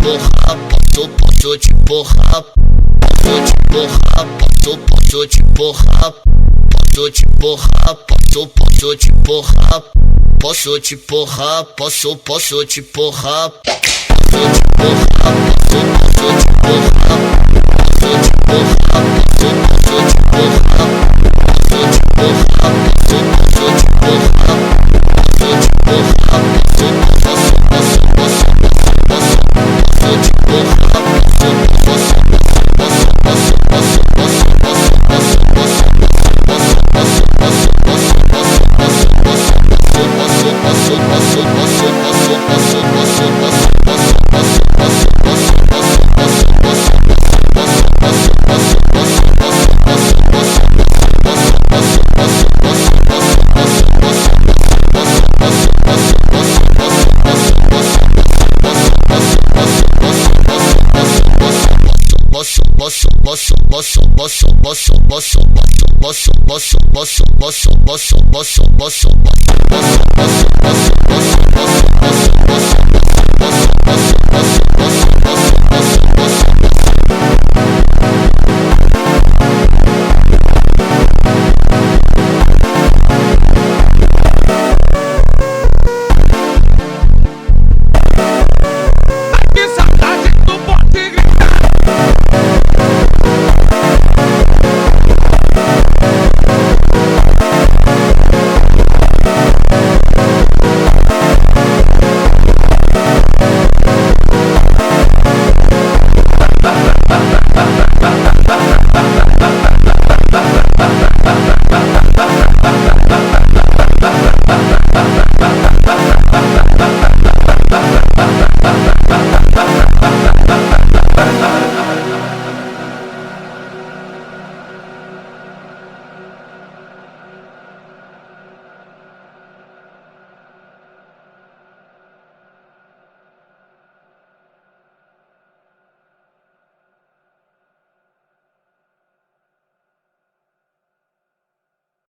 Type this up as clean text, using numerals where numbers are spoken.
porrar, posso te porrar, posso te porrar, posso te porrar, posso te porrar, posso te porrar, posso te porrar, posso te porrar, posso te porrar, posso te porrar, posso te porrar, posso te porrar, posso te porrar, posso te porrar, posso te porrar, posso